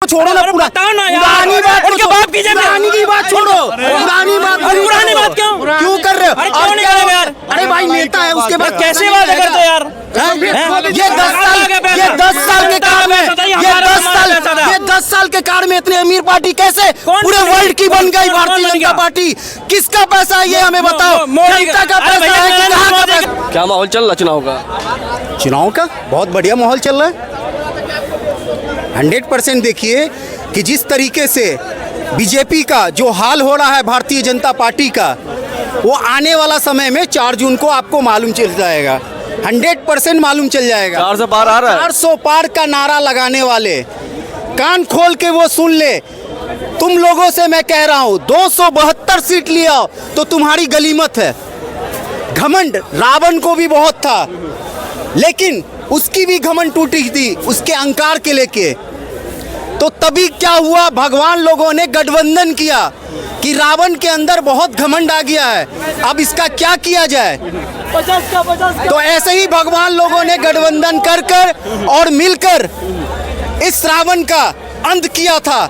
छोड़ो ना, पुरानी बात उनके बाप की पुरानी की बात छोड़ो, पुरानी बात क्यों कर रहे हो? अरे भाई नेता है, उसके बाद कैसे वादा करते यार? ये 10 साल के काल में, ये 10 साल के काल में इतने अमीर पार्टी कैसे पूरे वर्ल्ड की बन गई भारतीय जनता पार्टी? किसका पैसा है ये हमें बताओ? जनता का पैसा है कि कहाँ का पैसा? क्या माहौल चल रहा चुनाव का? चुनाव का बहुत बढ़िया माहौल चल रहा है। 100% देखिए कि जिस तरीके से बीजेपी का जो हाल हो रहा है भारतीय जनता पार्टी का, वो आने वाला समय में 4 जून को आपको मालूम चल जाएगा, 100% मालूम चल जाएगा। 400 पार आ रहा है। 400 पार का नारा लगाने वाले कान खोल के वो सुन ले। तुम लोगों से मैं कह रहा हूं 272 सीट लिया तो तुम्हारी गलीमत है। घमंड रावण को भी बहुत था, लेकिन उसकी भी घमंड टूटी थी उसके अहंकार के लेके। तो तभी क्या हुआ, भगवान लोगों ने गठबंधन किया कि रावण के अंदर बहुत घमंड आ गया है, अब इसका क्या किया जाए। तो ऐसे ही भगवान लोगों ने गठबंधन कर और मिलकर इस रावण का अंत किया था।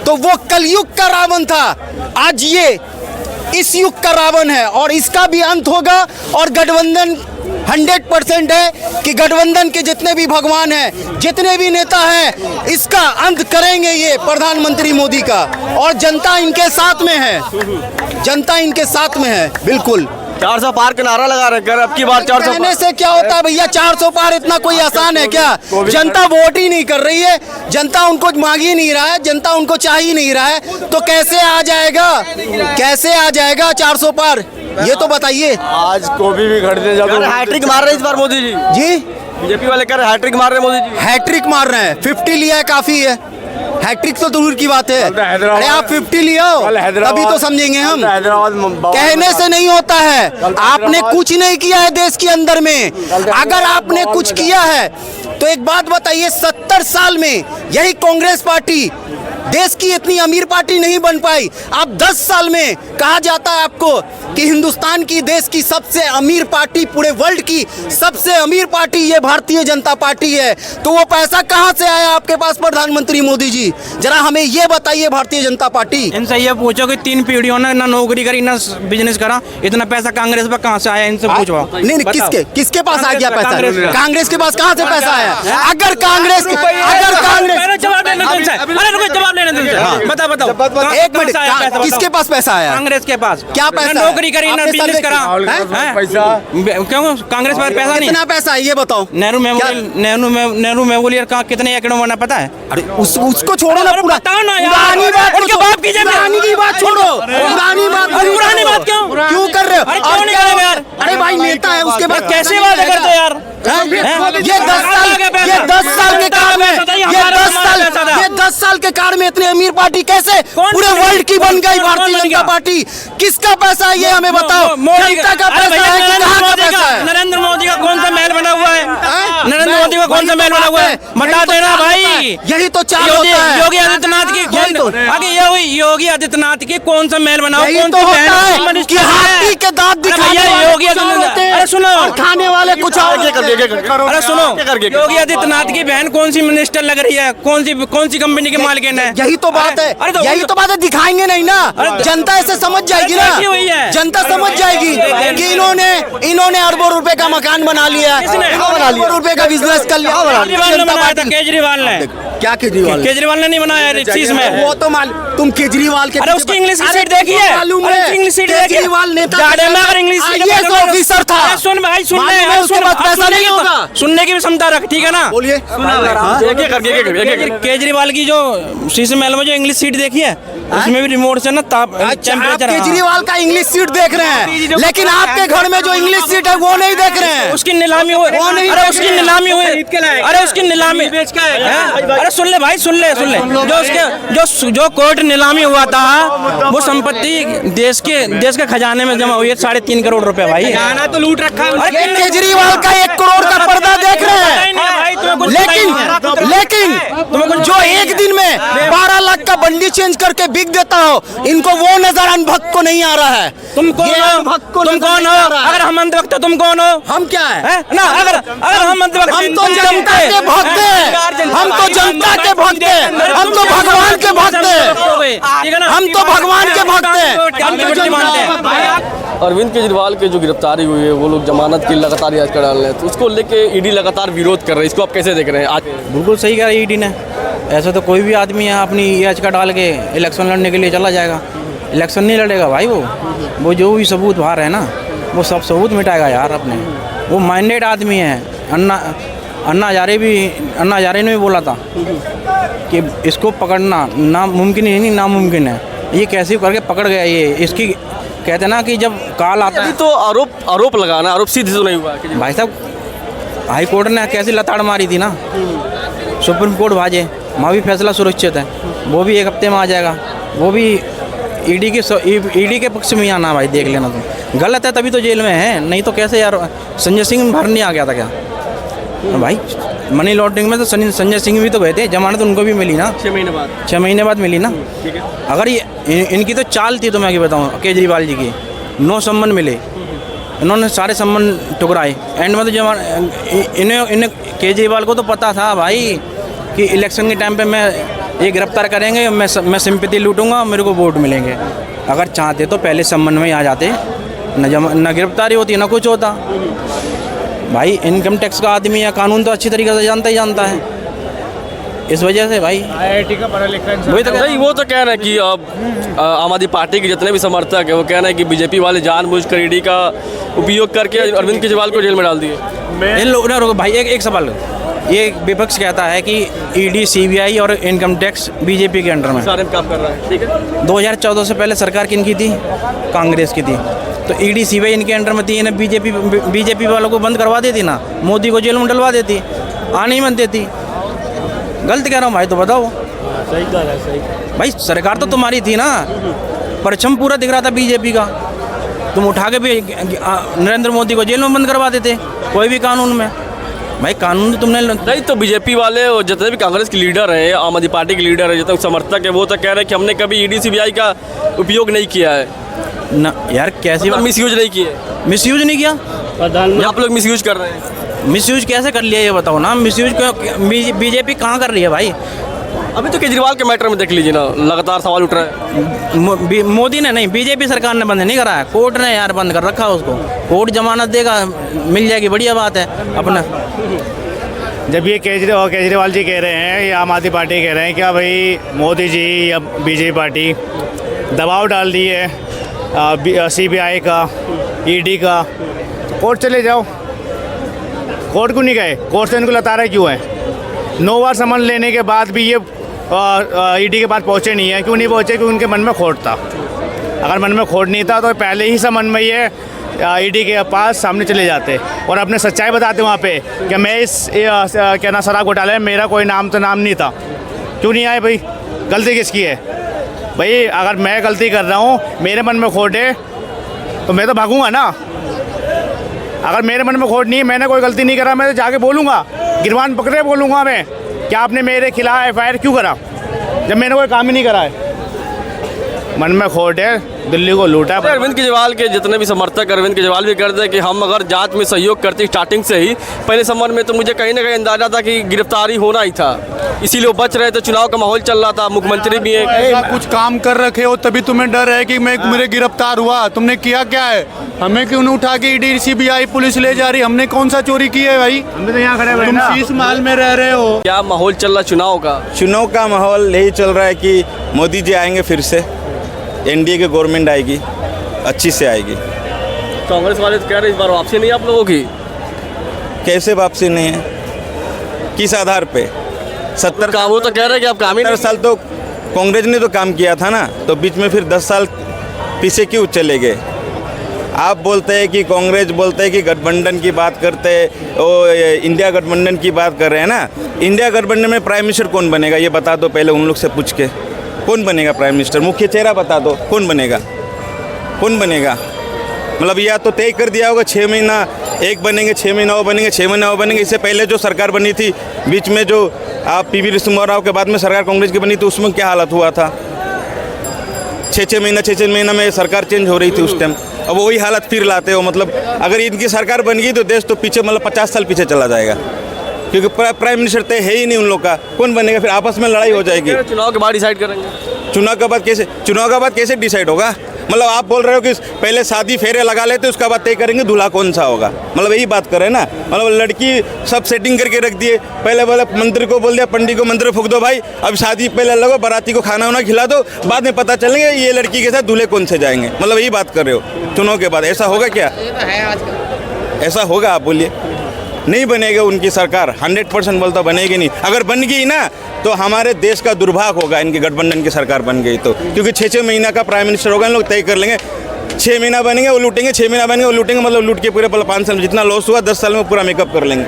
तो वो कलयुग का रावण था, आज ये इस युग का रावण है और इसका भी अंत होगा। और गठबंधन 100% है कि गठबंधन के जितने भी भगवान हैं, जितने भी नेता हैं, इसका अंत करेंगे ये प्रधानमंत्री मोदी का। और जनता इनके साथ में है, जनता इनके साथ में है बिल्कुल। 400 पार का नारा लगा रहे हैं, अब की बार 400 कहने से क्या होता है भैया? 400 पार इतना कोई आसान है क्या? जनता वोट ही नहीं कर रही है, जनता उनको मांग ही नहीं रहा है, जनता उनको चाह ही नहीं रहा है, तो कैसे आ जाएगा, कैसे आ जाएगा 400 पार? ये तो बताइए। आज गोभी भी खरीदने जाते हैट्रिक मार रहे इस बार मोदी जी। जी बीजेपी वाले कह रहे हैट्रिक मार रहे मोदी जी। हैट्रिक मार रहे हैं, 50 लिया है काफी है, हैट्रिक तो दूर की बात है। अरे आप 50 लियो तभी तो समझेंगे हम। कहने से नहीं होता है, आपने कुछ नहीं किया है देश के अंदर में। अगर आपने कुछ किया है तो एक बात बताइए, 70 साल में यही कांग्रेस पार्टी देश की इतनी अमीर पार्टी नहीं बन पाई। अब 10 साल में कहा जाता है आपको कि हिंदुस्तान की, देश की सबसे अमीर पार्टी, पूरे वर्ल्ड की सबसे अमीर पार्टी ये भारतीय जनता पार्टी है। तो वो पैसा कहां से आया आपके पास प्रधानमंत्री मोदी जी? जरा हमें ये बताइए भारतीय जनता पार्टी। इनसे ये पूछो कि 3 पीढ़ियों ने ना नौकरी करी ना बिजनेस करा, इतना पैसा कांग्रेस पर कहां से आया? इनसे पूछो। नहीं, किसके पास आ गया पैसा? कांग्रेस के पास कहां से पैसा आया? अगर कांग्रेस बताओ एक मिनट, किसके पास पैसा आया? कांग्रेस के पास। क्या पैसा? नौकरी करी ना बिजनेस करा, क्यों? कांग्रेस पर पैसा नहीं। कितना पैसा है ये बताओ? नेहरू मेमोरियल का कितने एकड़ में बना पता है? अरे उसको छोड़ो ना, बताओ ना यार। पुरानी बात उनके बाप की पुरानी की बात छोड़ो, पुरानी बात क्यों कर रहे हो यार? अरे भाई नेता है, उसके बाद कैसे वादा करते यार? ये 10 साल के काल में, ये 10 साल के काल में इतने अमीर पार्टी कैसे पूरे वर्ल्ड की बन गई भारतीय जनता पार्टी? किसका पैसा है ये हमें बताओ? जनता का पैसा है कि कहाँ का पैसा है? नरेंद्र मोदी का कौन सा महल बना हुआ है? नरेंद्र मोदी का कौन सा महल बना हुआ है? बता देना भाई। यही तो चाल होता है। योगी आदित्यनाथ की योगी आदित्यनाथ की कौन सा महल बना हुआ? यही तो होता है कि हाथी के दांत दिखाने योगी आदित्यनाथ। अरे सुनो, खाने वाले कुछ और। अरे सुनो, योगी आदित्यनाथ की बहन कौन सी मिनिस्टर लग रही है? कौन सी कंपनी के मालिक है? यही तो बात है, यही तो बात है। दिखाएंगे नहीं ना, जनता ऐसे समझ जाएगी ना, जनता समझ जाएगी कि इन्होंने अरबों रुपए का मकान बना लिया, अरबों रुपए का बिजनेस कर लिया। केजरीवाल ने क्या? केजरीवाल ने नहीं बनाया इस चीज में। वो तो तुम केजरीवाल के, अरे उसकी इंग्लिश की सीट देखी है? मालूम है, केजरीवाल नेता IAS ऑफिसर था। सुन भाई, सुन ले, उसके बाद पैसा नहीं होगा। सुनने की भी क्षमता रख, ठीक है ना? बोलिए। केजरीवाल की जो शीश महल में जो इंग्लिश सीट देखी है, उसमें भी रिमोट से ना टेम्परेचर। केजरीवाल का इंग्लिश सीट देख रहे हैं, लेकिन आपके घर में जो इंग्लिश सीट है वो नहीं देख रहे हैं। उसकी नीलामी हुई। अरे उसकी नीलामी हुई। अरे उसकी नीलामी। अरे सुन ले भाई, सुन ले। जो कोर्ट नीलामी हुआ था, वो संपत्ति देश के खजाने में जमा हुई है 3.5 करोड़ रुपए भाई। खाना तो लूट रखा है। केजरीवाल का 1 करोड़ का पर्दा देख रहे हैं, लेकिन जो एक दिन में 12 लाख का बंडी चेंज करके बिक देता हो, इनको वो नजर अनभक्त को नहीं आ रहा है। तुम कौन ये हो? अनभक्त को तुम नजर कौन नहीं आ हो? रहा है। अगर हम अंधभक्त हो, तुम कौन हो? हम क्या है? हैं? ना अगर हम अंधभक्त, हम तो जनता के भक्त हैं, हम तो जनता के भक्त हैं, हम तो भगवान के भक्त हैं, हम तो भगवान के भक्त हैं, हम तो जनता हैं। अरविंद केजरीवाल की जो गिरफ्तारी हुई है, वो लोग जमानत की लगातार याचिका डाल रहे हैं, तो उसको लेके ईडी लगातार विरोध कर रहे हैं। इसको आप कैसे देख रहे हैं आज? बिल्कुल सही कहा ईडी ने। ऐसा तो कोई भी आदमी है अपनी याचिका डाल के इलेक्शन लड़ने के लिए चला जाएगा, इलेक्शन नहीं लड़ेगा भाई। वो जो भी सबूत बाहर है ना, वो सब सबूत मिटाएगा यार अपने। वो माइंडेड आदमी है। अन्ना हजारे ने भी बोला था कि इसको पकड़ना नामुमकिन ही नहीं, नामुमकिन है। ये कैसे करके पकड़ गया ये, इसकी कहते हैं ना कि जब काल आता अभी है तो आरोप लगाना, आरोप सिद्ध तो नहीं हुआ है। भाई साहब, हाई कोर्ट ने कैसी लताड़ मारी थी ना, सुप्रीम कोर्ट भाजे, वहाँ भी फैसला सुरक्षित है, वो भी एक हफ्ते में आ जाएगा। वो भी ईडी के पक्ष में ही आना भाई, देख लेना तुम। गलत है तभी तो जेल में है, नहीं तो कैसे यार। संजय सिंह बाहर नहीं आ गया था क्या भाई? मनी लॉन्ड्रिंग में तो संजय सिंह भी तो गए थे, जमानत उनको भी मिली ना 6 महीने बाद मिली ना। ठीक है। अगर ये इनकी तो चाल थी, तो मैं क्या बताऊँ, केजरीवाल जी की 9 सम्मन मिले, इन्होंने सारे सम्मन ठुकराए। एंड में तो इन्हें केजरीवाल को तो पता था भाई कि इलेक्शन के टाइम पे मैं ये गिरफ्तार करेंगे, मैं सिंपैथी लूटूंगा, मेरे को वोट मिलेंगे। अगर चाहते तो पहले सम्मन में ही आ जाते, न गिरफ्तारी होती न कुछ होता। भाई इनकम टैक्स का आदमी है, कानून तो अच्छी तरीके से जानता है, इस वजह से भाई IIT का पढ़ा लिखा इंसान। वही तो नहीं, वो तो कह रहे हैं कि अब आम आदमी पार्टी के जितने भी समर्थक है, वो कह रहे हैं कि बीजेपी वाले जानबूझकर ईडी का उपयोग करके अरविंद केजरीवाल को जेल में डाल दिए। इन लोगों ने भाई एक सवाल, ये विपक्ष कहता है कि ईडी, सीबीआई और इनकम टैक्स बीजेपी के अंडर में सारे में काम कर रहा है। ठीक है। 2014 से पहले सरकार किनकी थी? कांग्रेस की थी। तो ईडी सीबीआई इनके अंडर में थी, इन्हें बीजेपी वालों को बंद करवा देती ना, मोदी को जेल में डलवा देती, आने ही मत देती। गलत कह रहा हूँ भाई, तो बताओ। सही कहा है, सही कहा। भाई सरकार तो तुम्हारी थी ना, परचम पूरा दिख रहा था बीजेपी का, तुम उठा के भी नरेंद्र मोदी को जेल में बंद करवा देते कोई भी कानून में। भाई कानून तो तुमने नहीं, तो बीजेपी वाले और जितने भी कांग्रेस के लीडर हैं, आम आदमी पार्टी के लीडर है, जितने समर्थक है, वो तो कह रहे हैं कि हमने कभी ईडी सीबीआई का उपयोग नहीं किया है ना यार। कैसी बात? मिसयूज नहीं किया। मिसयूज नहीं किया? ये आप लोग मिसयूज कर रहे हैं। मिसयूज कैसे कर लिया ये बताओ ना। मिसयूज बीजेपी कहाँ कर रही है भाई? अभी तो केजरीवाल के मैटर में देख लीजिए ना, लगातार सवाल उठ रहे हैं। मोदी ने नहीं, बीजेपी सरकार ने बंद नहीं कराया, कोर्ट ने यार बंद कर रखा उसको। कोर्ट जमानत देगा, मिल जाएगी, बढ़िया बात है अपना। जब ये केजरीवाल जी कह रहे हैं, ये आम आदमी पार्टी कह रहे हैं क्या भाई मोदी जी या बीजेपी पार्टी दबाव डाल दी है सीबीआई का, ईडी का, कोर्ट चले जाओ। कोर्ट क्यों नहीं गए? कोर्ट से इनको लताड़ा क्यों है? 9 बार समन लेने के बाद भी ये ईडी के पास पहुँचे नहीं है। क्यों नहीं पहुँचे? क्योंकि उनके मन में खोट था। अगर मन में खोट नहीं था तो पहले ही समन में ये ईडी के पास सामने चले जाते और अपने सच्चाई बताते वहाँ पे कि मैं क्या ना शराब घोटाले में मेरा कोई नाम नहीं था। क्यों नहीं आए भाई? गलती किसकी है भाई? अगर मैं गलती कर रहा हूँ, मेरे मन में खोट है, तो मैं तो भागूंगा ना। अगर मेरे मन में खोट नहीं है, मैंने कोई गलती नहीं करा, मैं तो जाके बोलूँगा, गिरवान पकड़े बोलूँगा मैं कि आपने मेरे खिलाफ FIR क्यों करा जब मैंने कोई काम ही नहीं करा है। मन में खोट है, दिल्ली को लूटा। अरविंद केजरीवाल के जितने भी समर्थक अरविंद केजरीवाल भी करते हैं कि हम अगर जांच में सहयोग करते स्टार्टिंग से ही, पहले समर में तो मुझे कहीं ना कहीं अंदाजा था कि गिरफ्तारी होना ही था, इसीलिए वो बच रहे थे। चुनाव का माहौल चल रहा था, मुख्यमंत्री भी है। ऐसा कुछ काम कर रखे हो तभी तुम्हें डर है कि मैं मेरे गिरफ्तार हुआ। तुमने किया क्या है? हमें क्यों नहीं उठा के ईडी सीबीआई पुलिस ले जा रही? हमने कौन सा चोरी की है भाई? हम तो यहाँ खड़े हुए तुम ना। शीश महल में रह रहे हो। क्या माहौल चल रहा चुनाव का? चुनाव का माहौल यही चल रहा है कि मोदी जी आएंगे, फिर से एनडीए की गवर्नमेंट आएगी, अच्छी से आएगी। कांग्रेस वाले तो कह रहे इस बार वापसी नहीं आप लोगों की। कैसे वापसी नहीं है? किस आधार पे? 70 काम वो तो कह रहे हैं कि आप काम ही 70 साल तो कांग्रेस ने तो काम किया था ना, तो बीच में फिर 10 साल पीछे क्यों चले गए? आप बोलते हैं कि कांग्रेस बोलते हैं कि गठबंधन की बात करते हैं, वो इंडिया गठबंधन की बात कर रहे हैं ना। इंडिया गठबंधन में प्राइम मिनिस्टर कौन बनेगा ये बता दो पहले उन लोग से पूछ के। कौन बनेगा प्राइम मिनिस्टर? मुख्य चेहरा बता दो, कौन बनेगा? कौन बनेगा? मतलब या तो तय कर दिया होगा 6 महीना एक बनेंगे, 6 महीना वो बनेंगे, 6 महीना वो बनेंगे। इससे पहले जो सरकार बनी थी बीच में जो आप पीवी नरसिम्हा राव के बाद में सरकार कांग्रेस की बनी तो उसमें क्या हालत हुआ था? 6-6 महीना में सरकार चेंज हो रही थी उस टाइम। अब वही हालत फिर लाते हो, मतलब अगर इनकी सरकार बन गई तो देश तो पीछे मतलब 50 साल पीछे चला जाएगा, क्योंकि प्राइम मिनिस्टर तय है ही नहीं उन लोग का। कौन बनेगा? फिर आपस में लड़ाई हो जाएगी। चुनाव के बाद डिसाइड करेंगे। चुनाव के बाद कैसे डिसाइड होगा? मतलब आप बोल रहे हो कि पहले शादी फेरे लगा लेते उसका बाद तय करेंगे दूल्हा कौन सा होगा, मतलब यही बात करें ना। मतलब लड़की सब सेटिंग करके रख दिए, पहले बोले मंत्री को बोल दिया पंडित को मंत्र फूक दो भाई, अब शादी पहले लगो, बाराती को खाना वाना खिला दो, बाद में पता चलेंगे ये लड़की के साथ दूल्हे कौन से जाएंगे। मतलब यही बात कर रहे हो चुनाव के बाद। ऐसा होगा क्या? ऐसा होगा? आप बोलिए। नहीं बनेगा उनकी सरकार, 100% बोलता बनेगी नहीं। अगर बन गई ना तो हमारे देश का दुर्भाग्य होगा इनकी गठबंधन की सरकार बन गई तो, क्योंकि 6-6 महीना का प्राइम मिनिस्टर होगा, इन लोग तय कर लेंगे। 6 महीना बनेंगे वो लूटेंगे, 6 महीना बनेंगे वो लूटेंगे, मतलब लूट के पूरे 5 साल में जितना लॉस हुआ 10 साल में पूरा मेकअप कर लेंगे।